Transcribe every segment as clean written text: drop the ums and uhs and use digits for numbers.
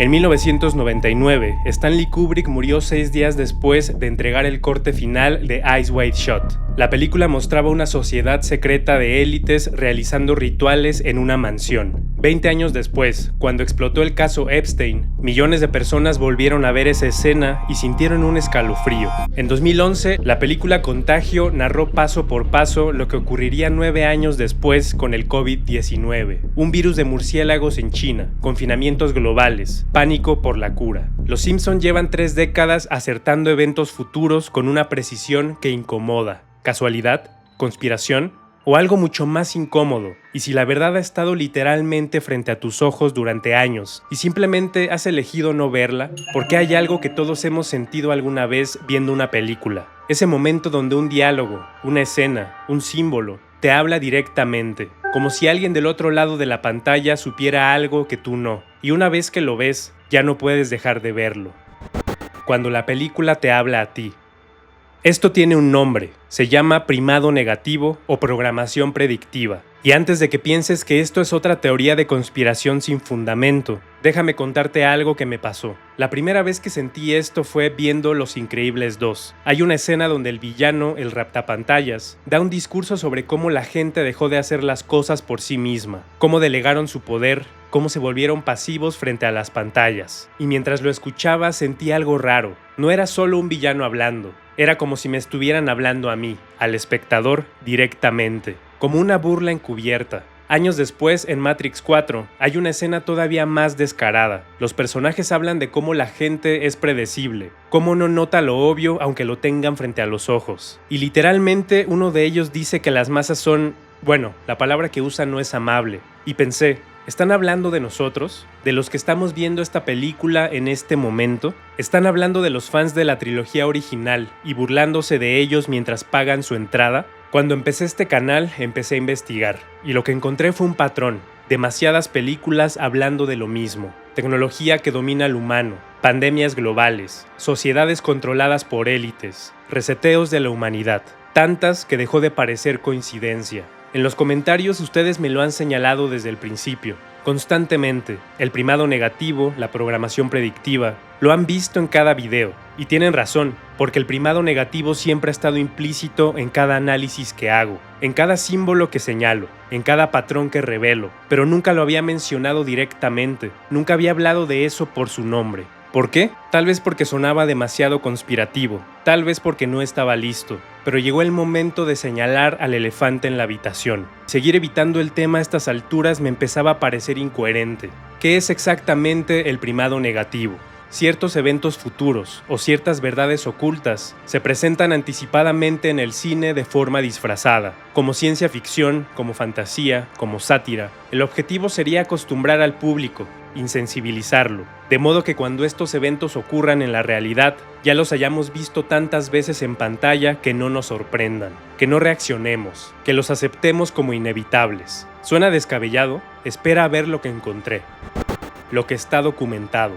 En 1999, Stanley Kubrick murió 6 días después de entregar el corte final de Eyes Wide Shut. La película mostraba una sociedad secreta de élites realizando rituales en una mansión. 20 años después, cuando explotó el caso Epstein, millones de personas volvieron a ver esa escena y sintieron un escalofrío. En 2011, la película Contagio narró paso por paso lo que ocurriría 9 años después con el COVID-19, un virus de murciélagos en China, confinamientos globales, pánico por la cura. Los Simpson llevan 3 décadas acertando eventos futuros con una precisión que incomoda. ¿Casualidad? ¿Conspiración? ¿O algo mucho más incómodo? Y si la verdad ha estado literalmente frente a tus ojos durante años y simplemente has elegido no verla, porque hay algo que todos hemos sentido alguna vez viendo una película. Ese momento donde un diálogo, una escena, un símbolo, te habla directamente, como si alguien del otro lado de la pantalla supiera algo que tú no. Y una vez que lo ves, ya no puedes dejar de verlo. Cuando la película te habla a ti. Esto tiene un nombre, se llama primado negativo o programación predictiva. Y antes de que pienses que esto es otra teoría de conspiración sin fundamento, déjame contarte algo que me pasó. La primera vez que sentí esto fue viendo Los Increíbles 2. Hay una escena donde el villano, el raptapantallas, da un discurso sobre cómo la gente dejó de hacer las cosas por sí misma, cómo delegaron su poder, cómo se volvieron pasivos frente a las pantallas. Y mientras lo escuchaba sentí algo raro. No era solo un villano hablando, era como si me estuvieran hablando a mí, al espectador, directamente, como una burla encubierta. Años después, en Matrix 4, hay una escena todavía más descarada. Los personajes hablan de cómo la gente es predecible, cómo no nota lo obvio aunque lo tengan frente a los ojos. Y literalmente uno de ellos dice que las masas son... Bueno, la palabra que usa no es amable. Y pensé, ¿están hablando de nosotros? ¿De los que estamos viendo esta película en este momento? ¿Están hablando de los fans de la trilogía original y burlándose de ellos mientras pagan su entrada? Cuando empecé este canal, empecé a investigar, y lo que encontré fue un patrón. Demasiadas películas hablando de lo mismo. Tecnología que domina al humano, pandemias globales, sociedades controladas por élites, reseteos de la humanidad. Tantas que dejó de parecer coincidencia. En los comentarios ustedes me lo han señalado desde el principio, constantemente. El primado negativo, la programación predictiva, lo han visto en cada video. Y tienen razón, porque el primado negativo siempre ha estado implícito en cada análisis que hago, en cada símbolo que señalo, en cada patrón que revelo, pero nunca lo había mencionado directamente, nunca había hablado de eso por su nombre. ¿Por qué? Tal vez porque sonaba demasiado conspirativo, tal vez porque no estaba listo, pero llegó el momento de señalar al elefante en la habitación. Seguir evitando el tema a estas alturas me empezaba a parecer incoherente. ¿Qué es exactamente el primado negativo? Ciertos eventos futuros o ciertas verdades ocultas se presentan anticipadamente en el cine de forma disfrazada, como ciencia ficción, como fantasía, como sátira. El objetivo sería acostumbrar al público, insensibilizarlo, de modo que cuando estos eventos ocurran en la realidad, ya los hayamos visto tantas veces en pantalla que no nos sorprendan, que no reaccionemos, que los aceptemos como inevitables. ¿Suena descabellado? Espera a ver lo que encontré. Lo que está documentado.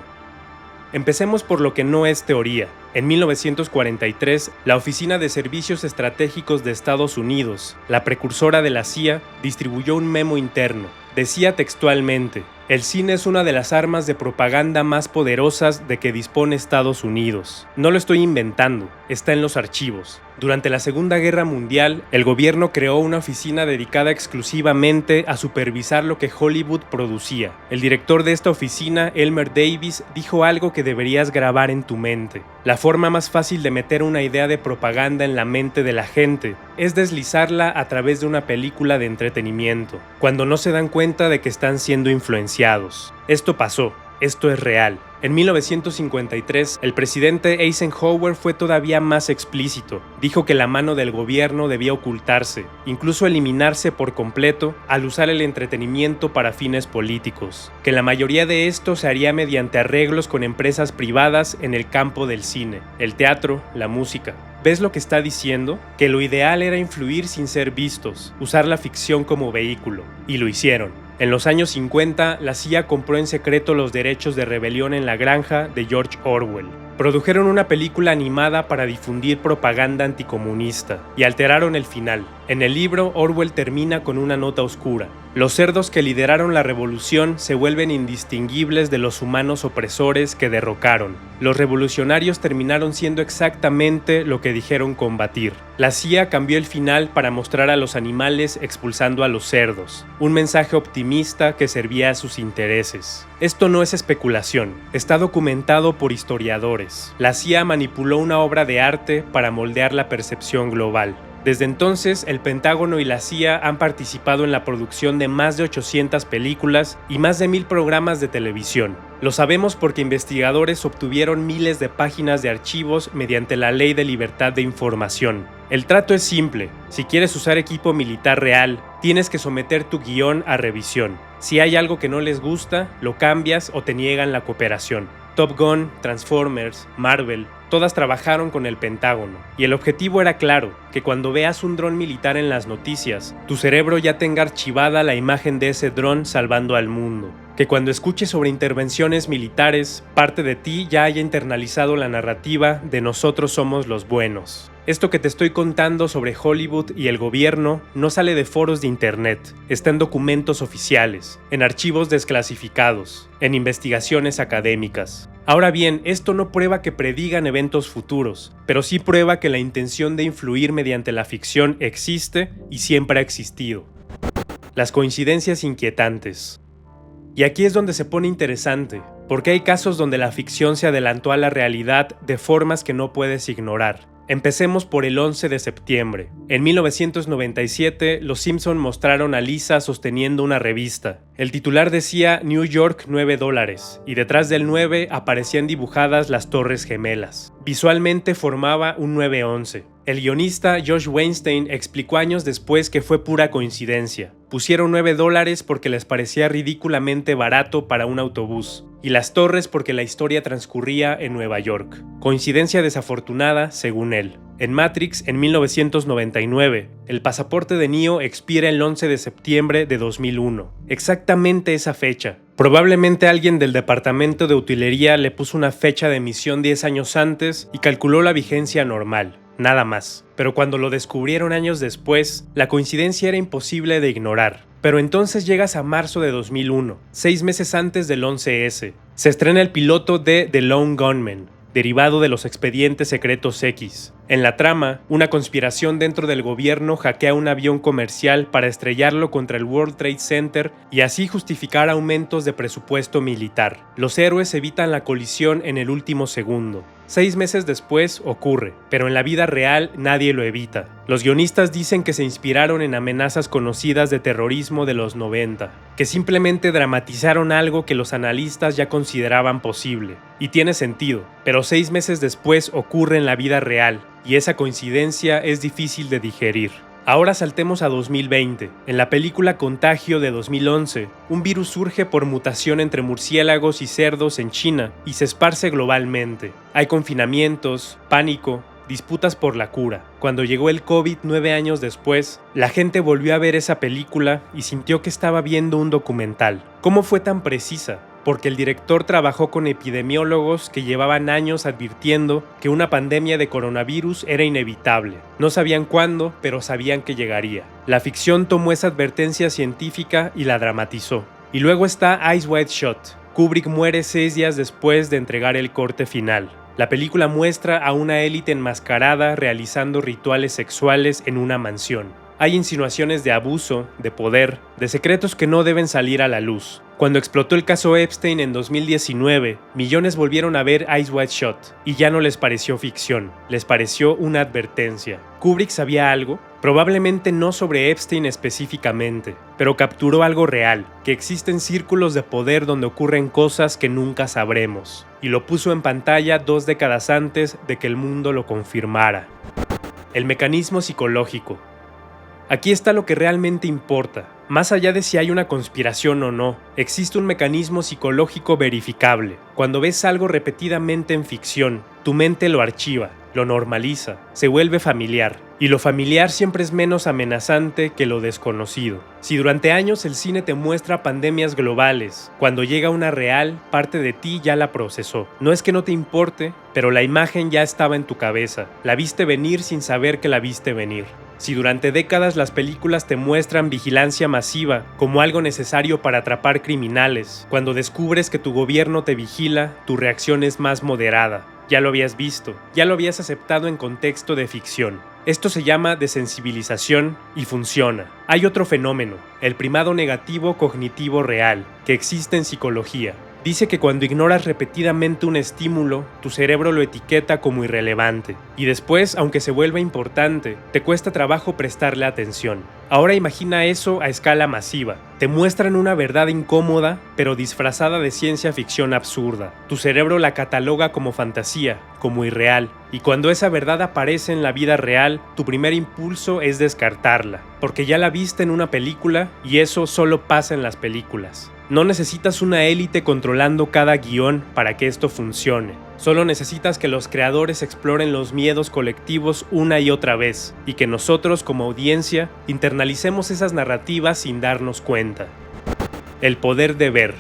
Empecemos por lo que no es teoría. En 1943, la Oficina de Servicios Estratégicos de Estados Unidos, la precursora de la CIA, distribuyó un memo interno. Decía textualmente: el cine es una de las armas de propaganda más poderosas de que dispone Estados Unidos. No lo estoy inventando, está en los archivos. Durante la Segunda Guerra Mundial, el gobierno creó una oficina dedicada exclusivamente a supervisar lo que Hollywood producía. El director de esta oficina, Elmer Davis, dijo algo que deberías grabar en tu mente. La forma más fácil de meter una idea de propaganda en la mente de la gente es deslizarla a través de una película de entretenimiento, cuando no se dan cuenta de que están siendo influenciados. Esto pasó. Esto es real. En 1953, el presidente Eisenhower fue todavía más explícito. Dijo que la mano del gobierno debía ocultarse, incluso eliminarse por completo, al usar el entretenimiento para fines políticos. Que la mayoría de esto se haría mediante arreglos con empresas privadas en el campo del cine, el teatro, la música. ¿Ves lo que está diciendo? Que lo ideal era influir sin ser vistos, usar la ficción como vehículo. Y lo hicieron. En los años 50, la CIA compró en secreto los derechos de rebelión en la granja de George Orwell. Produjeron una película animada para difundir propaganda anticomunista y alteraron el final. En el libro, Orwell termina con una nota oscura. Los cerdos que lideraron la revolución se vuelven indistinguibles de los humanos opresores que derrocaron. Los revolucionarios terminaron siendo exactamente lo que dijeron combatir. La CIA cambió el final para mostrar a los animales expulsando a los cerdos, un mensaje optimista que servía a sus intereses. Esto no es especulación, está documentado por historiadores. La CIA manipuló una obra de arte para moldear la percepción global. Desde entonces, el Pentágono y la CIA han participado en la producción de más de 800 películas y más de 1000 programas de televisión. Lo sabemos porque investigadores obtuvieron miles de páginas de archivos mediante la Ley de Libertad de Información. El trato es simple: si quieres usar equipo militar real, tienes que someter tu guión a revisión. Si hay algo que no les gusta, lo cambias o te niegan la cooperación. Top Gun, Transformers, Marvel, todas trabajaron con el Pentágono, y el objetivo era claro: que cuando veas un dron militar en las noticias, tu cerebro ya tenga archivada la imagen de ese dron salvando al mundo. Que cuando escuches sobre intervenciones militares, parte de ti ya haya internalizado la narrativa de nosotros somos los buenos. Esto que te estoy contando sobre Hollywood y el gobierno no sale de foros de internet, está en documentos oficiales, en archivos desclasificados, en investigaciones académicas. Ahora bien, esto no prueba que predigan eventos futuros, pero sí prueba que la intención de influir mediante la ficción existe y siempre ha existido. Las coincidencias inquietantes. Y aquí es donde se pone interesante, porque hay casos donde la ficción se adelantó a la realidad de formas que no puedes ignorar. Empecemos por el 11 de septiembre. En 1997, los Simpson mostraron a Lisa sosteniendo una revista. El titular decía New York $9, y detrás del 9 aparecían dibujadas las Torres Gemelas. Visualmente formaba un 9-11. El guionista Josh Weinstein explicó años después que fue pura coincidencia. Pusieron $9 porque les parecía ridículamente barato para un autobús, y las torres porque la historia transcurría en Nueva York. Coincidencia desafortunada, según él. En Matrix, en 1999, el pasaporte de Neo expira el 11 de septiembre de 2001. Exactamente esa fecha. Probablemente alguien del departamento de utilería le puso una fecha de emisión 10 años antes y calculó la vigencia normal. Nada más. Pero cuando lo descubrieron años después, la coincidencia era imposible de ignorar. Pero entonces llegas a marzo de 2001, 6 meses antes del 11S. Se estrena el piloto de The Lone Gunman, derivado de los expedientes secretos X. En la trama, una conspiración dentro del gobierno hackea un avión comercial para estrellarlo contra el World Trade Center y así justificar aumentos de presupuesto militar. Los héroes evitan la colisión en el último segundo. 6 meses después ocurre, pero en la vida real nadie lo evita. Los guionistas dicen que se inspiraron en amenazas conocidas de terrorismo de los 90, que simplemente dramatizaron algo que los analistas ya consideraban posible. Y tiene sentido, pero 6 meses después ocurre en la vida real, y esa coincidencia es difícil de digerir. Ahora saltemos a 2020. En la película Contagio de 2011, un virus surge por mutación entre murciélagos y cerdos en China y se esparce globalmente. Hay confinamientos, pánico, disputas por la cura. Cuando llegó el COVID 9 años después, la gente volvió a ver esa película y sintió que estaba viendo un documental. ¿Cómo fue tan precisa? Porque el director trabajó con epidemiólogos que llevaban años advirtiendo que una pandemia de coronavirus era inevitable. No sabían cuándo, pero sabían que llegaría. La ficción tomó esa advertencia científica y la dramatizó. Y luego está Eyes Wide Shut. Kubrick muere 6 días después de entregar el corte final. La película muestra a una élite enmascarada realizando rituales sexuales en una mansión. Hay insinuaciones de abuso, de poder, de secretos que no deben salir a la luz. Cuando explotó el caso Epstein en 2019, millones volvieron a ver Eyes Wide Shut y ya no les pareció ficción, les pareció una advertencia. ¿Kubrick sabía algo? Probablemente no sobre Epstein específicamente, pero capturó algo real, que existen círculos de poder donde ocurren cosas que nunca sabremos, y lo puso en pantalla 2 décadas antes de que el mundo lo confirmara. El mecanismo psicológico. Aquí está lo que realmente importa. Más allá de si hay una conspiración o no, existe un mecanismo psicológico verificable. Cuando ves algo repetidamente en ficción, tu mente lo archiva, lo normaliza, se vuelve familiar. Y lo familiar siempre es menos amenazante que lo desconocido. Si durante años el cine te muestra pandemias globales, cuando llega una real, parte de ti ya la procesó. No es que no te importe, pero la imagen ya estaba en tu cabeza. La viste venir sin saber que la viste venir. Si durante décadas las películas te muestran vigilancia masiva como algo necesario para atrapar criminales, cuando descubres que tu gobierno te vigila, tu reacción es más moderada. Ya lo habías visto, ya lo habías aceptado en contexto de ficción. Esto se llama desensibilización y funciona. Hay otro fenómeno, el primado negativo cognitivo real, que existe en psicología. Dice que cuando ignoras repetidamente un estímulo, tu cerebro lo etiqueta como irrelevante, y después, aunque se vuelva importante, te cuesta trabajo prestarle atención. Ahora imagina eso a escala masiva. Te muestran una verdad incómoda, pero disfrazada de ciencia ficción absurda. Tu cerebro la cataloga como fantasía, como irreal, y cuando esa verdad aparece en la vida real, tu primer impulso es descartarla, porque ya la viste en una película, y eso solo pasa en las películas. No necesitas una élite controlando cada guión para que esto funcione. Solo necesitas que los creadores exploren los miedos colectivos una y otra vez, y que nosotros como audiencia internalicemos esas narrativas sin darnos cuenta. El poder de ver.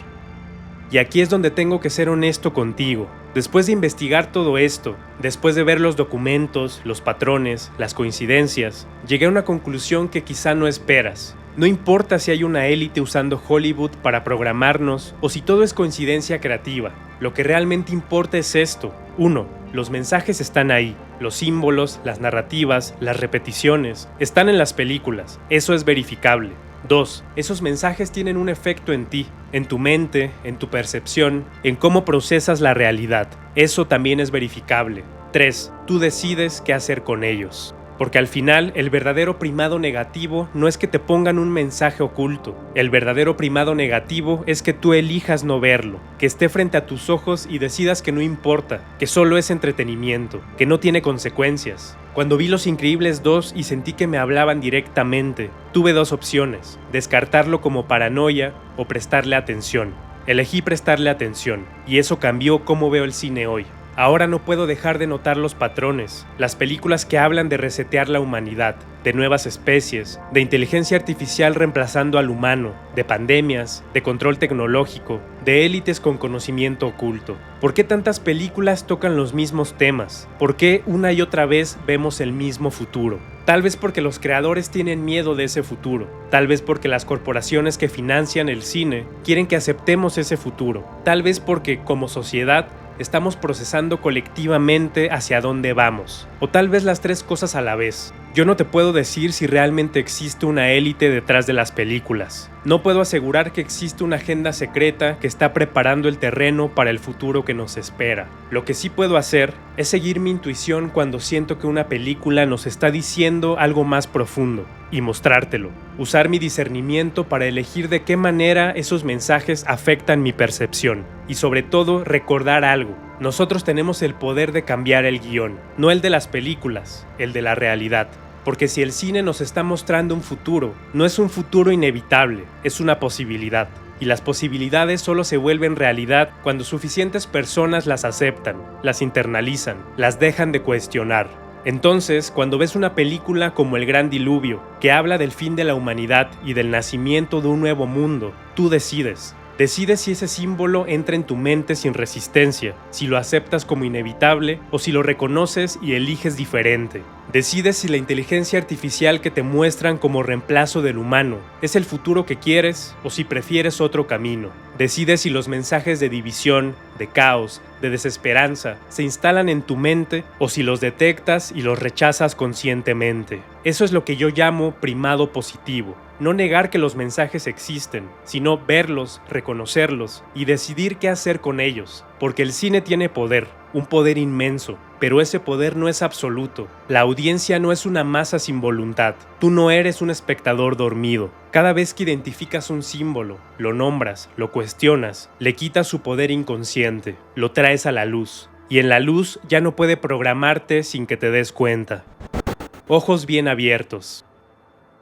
Y aquí es donde tengo que ser honesto contigo. Después de investigar todo esto, después de ver los documentos, los patrones, las coincidencias, llegué a una conclusión que quizá no esperas. No importa si hay una élite usando Hollywood para programarnos o si todo es coincidencia creativa. Lo que realmente importa es esto. 1. Los mensajes están ahí. Los símbolos, las narrativas, las repeticiones, están en las películas. Eso es verificable. 2. Esos mensajes tienen un efecto en ti, en tu mente, en tu percepción, en cómo procesas la realidad. Eso también es verificable. 3. Tú decides qué hacer con ellos. Porque al final, el verdadero primado negativo no es que te pongan un mensaje oculto. El verdadero primado negativo es que tú elijas no verlo, que esté frente a tus ojos y decidas que no importa, que solo es entretenimiento, que no tiene consecuencias. Cuando vi Los Increíbles 2 y sentí que me hablaban directamente, tuve dos opciones: descartarlo como paranoia o prestarle atención. Elegí prestarle atención, y eso cambió cómo veo el cine hoy. Ahora no puedo dejar de notar los patrones, las películas que hablan de resetear la humanidad, de nuevas especies, de inteligencia artificial reemplazando al humano, de pandemias, de control tecnológico, de élites con conocimiento oculto. ¿Por qué tantas películas tocan los mismos temas? ¿Por qué una y otra vez vemos el mismo futuro? Tal vez porque los creadores tienen miedo de ese futuro, tal vez porque las corporaciones que financian el cine quieren que aceptemos ese futuro, tal vez porque, como sociedad, estamos procesando colectivamente hacia dónde vamos, o tal vez las tres cosas a la vez. Yo no te puedo decir si realmente existe una élite detrás de las películas. No puedo asegurar que existe una agenda secreta que está preparando el terreno para el futuro que nos espera. Lo que sí puedo hacer es seguir mi intuición cuando siento que una película nos está diciendo algo más profundo y mostrártelo. Usar mi discernimiento para elegir de qué manera esos mensajes afectan mi percepción. Y sobre todo, recordar algo. Nosotros tenemos el poder de cambiar el guión, no el de las películas, el de la realidad. Porque si el cine nos está mostrando un futuro, no es un futuro inevitable, es una posibilidad. Y las posibilidades solo se vuelven realidad cuando suficientes personas las aceptan, las internalizan, las dejan de cuestionar. Entonces, cuando ves una película como El Gran Diluvio, que habla del fin de la humanidad y del nacimiento de un nuevo mundo, tú decides. Decides si ese símbolo entra en tu mente sin resistencia, si lo aceptas como inevitable o si lo reconoces y eliges diferente. Decides si la inteligencia artificial que te muestran como reemplazo del humano es el futuro que quieres o si prefieres otro camino. Decides si los mensajes de división, de caos, de desesperanza se instalan en tu mente o si los detectas y los rechazas conscientemente. Eso es lo que yo llamo primado positivo. No negar que los mensajes existen, sino verlos, reconocerlos y decidir qué hacer con ellos. Porque el cine tiene poder, un poder inmenso, pero ese poder no es absoluto. La audiencia no es una masa sin voluntad. Tú no eres un espectador dormido. Cada vez que identificas un símbolo, lo nombras, lo cuestionas, le quitas su poder inconsciente, lo traes a la luz. Y en la luz ya no puede programarte sin que te des cuenta. Ojos bien abiertos.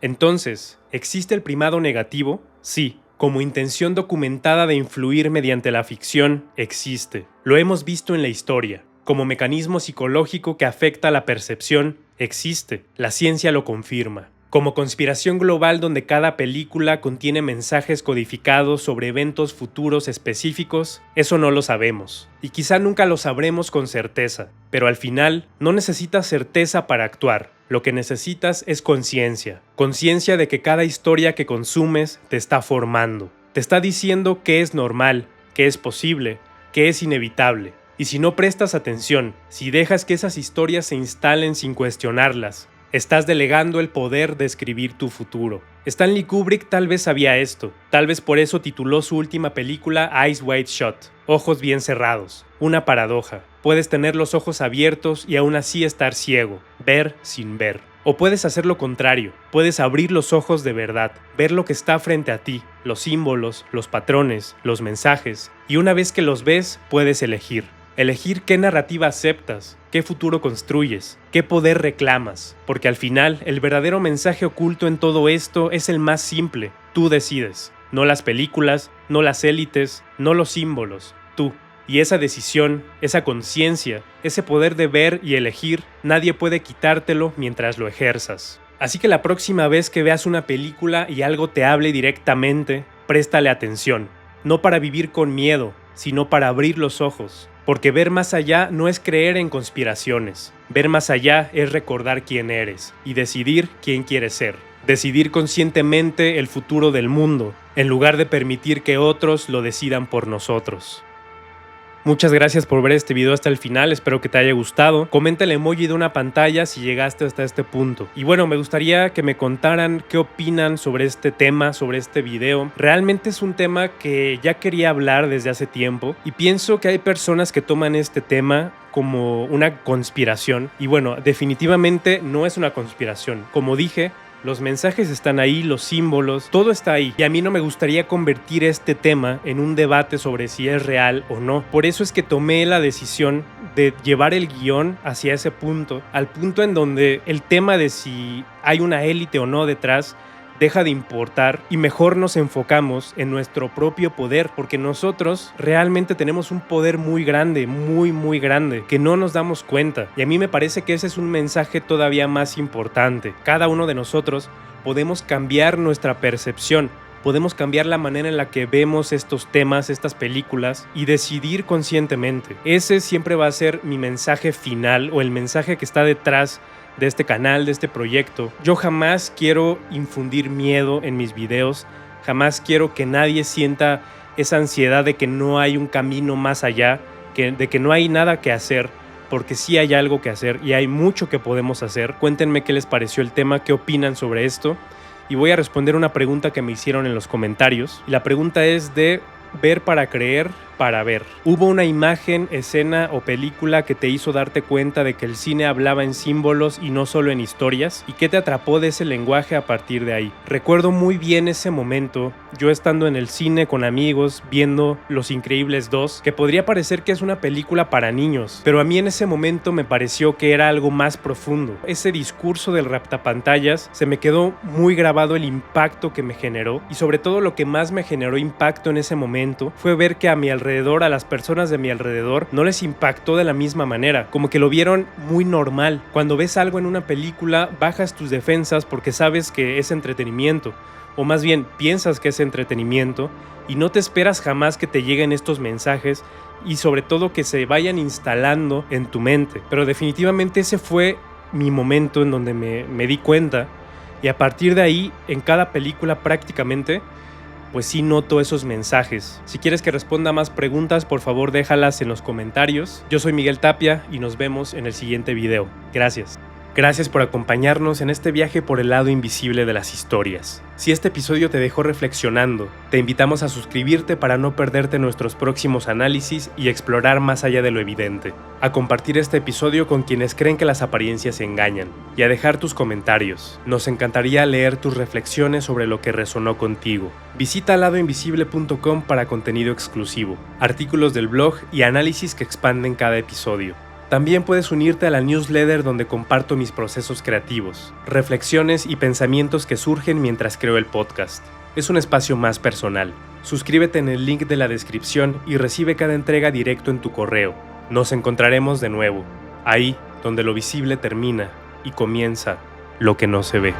Entonces, ¿existe el primado negativo? Sí. Como intención documentada de influir mediante la ficción, existe. Lo hemos visto en la historia. Como mecanismo psicológico que afecta la percepción, existe. La ciencia lo confirma. Como conspiración global donde cada película contiene mensajes codificados sobre eventos futuros específicos, eso no lo sabemos. Y quizá nunca lo sabremos con certeza, pero al final no necesitas certeza para actuar. Lo que necesitas es conciencia. Conciencia de que cada historia que consumes te está formando. Te está diciendo qué es normal, qué es posible, qué es inevitable. Y si no prestas atención, si dejas que esas historias se instalen sin cuestionarlas, estás delegando el poder de escribir tu futuro. Stanley Kubrick tal vez sabía esto, tal vez por eso tituló su última película Eyes Wide Shut, ojos bien cerrados. Una paradoja. Puedes tener los ojos abiertos y aún así estar ciego, ver sin ver. O puedes hacer lo contrario, puedes abrir los ojos de verdad, ver lo que está frente a ti, los símbolos, los patrones, los mensajes, y una vez que los ves, puedes elegir. Elegir qué narrativa aceptas, qué futuro construyes, qué poder reclamas, porque al final el verdadero mensaje oculto en todo esto es el más simple, tú decides, no las películas, no las élites, no los símbolos, tú. Y esa decisión, esa conciencia, ese poder de ver y elegir, nadie puede quitártelo mientras lo ejerzas. Así que la próxima vez que veas una película y algo te hable directamente, préstale atención, no para vivir con miedo, sino para abrir los ojos. Porque ver más allá no es creer en conspiraciones. Ver más allá es recordar quién eres y decidir quién quieres ser. Decidir conscientemente el futuro del mundo, en lugar de permitir que otros lo decidan por nosotros. Muchas gracias por ver este video hasta el final, espero que te haya gustado. Comenta el emoji de una pantalla si llegaste hasta este punto. Y bueno, me gustaría que me contaran qué opinan sobre este tema, sobre este video. Realmente es un tema que ya quería hablar desde hace tiempo y pienso que hay personas que toman este tema como una conspiración. Y bueno, definitivamente no es una conspiración. Como dije, los mensajes están ahí, los símbolos, todo está ahí. Y a mí no me gustaría convertir este tema en un debate sobre si es real o no. Por eso es que tomé la decisión de llevar el guión hacia ese punto, al punto en donde el tema de si hay una élite o no detrás deja de importar y mejor nos enfocamos en nuestro propio poder, porque nosotros realmente tenemos un poder muy grande, muy grande, que no nos damos cuenta. Y a mí me parece que ese es un mensaje todavía más importante. Cada uno de nosotros podemos cambiar nuestra percepción, podemos cambiar la manera en la que vemos estos temas, estas películas y decidir conscientemente. Ese siempre va a ser mi mensaje final o el mensaje que está detrás de este canal, de este proyecto. Yo jamás quiero infundir miedo en mis videos, jamás quiero que nadie sienta esa ansiedad de que no hay un camino más allá, de que no hay nada que hacer, porque sí hay algo que hacer y hay mucho que podemos hacer. Cuéntenme qué les pareció el tema, qué opinan sobre esto y voy a responder una pregunta que me hicieron en los comentarios. Y la pregunta es de ver para creer, para ver. ¿Hubo una imagen, escena o película que te hizo darte cuenta de que el cine hablaba en símbolos y no solo en historias? ¿Y qué te atrapó de ese lenguaje a partir de ahí? Recuerdo muy bien ese momento, yo estando en el cine con amigos, viendo Los Increíbles 2, que podría parecer que es una película para niños, pero a mí en ese momento me pareció que era algo más profundo. Ese discurso del raptapantallas se me quedó muy grabado el impacto que me generó, y sobre todo lo que más me generó impacto en ese momento fue ver que a mi alrededor, a las personas de mi alrededor, no les impactó de la misma manera, como que lo vieron muy normal. Cuando ves algo en una película, bajas tus defensas porque sabes que es entretenimiento, o más bien piensas que es entretenimiento y no te esperas jamás que te lleguen estos mensajes y sobre todo que se vayan instalando en tu mente. Pero definitivamente ese fue mi momento en donde me di cuenta, y a partir de ahí, en cada película prácticamente, pues sí noto esos mensajes. Si quieres que responda más preguntas, por favor déjalas en los comentarios. Yo soy Miguel Tapia y nos vemos en el siguiente video. Gracias. Gracias por acompañarnos en este viaje por el lado invisible de las historias. Si este episodio te dejó reflexionando, te invitamos a suscribirte para no perderte nuestros próximos análisis y explorar más allá de lo evidente, a compartir este episodio con quienes creen que las apariencias engañan y a dejar tus comentarios. Nos encantaría leer tus reflexiones sobre lo que resonó contigo. Visita ladoinvisible.com para contenido exclusivo, artículos del blog y análisis que expanden cada episodio. También puedes unirte a la newsletter donde comparto mis procesos creativos, reflexiones y pensamientos que surgen mientras creo el podcast. Es un espacio más personal. Suscríbete en el link de la descripción y recibe cada entrega directo en tu correo. Nos encontraremos de nuevo, ahí donde lo visible termina y comienza lo que no se ve.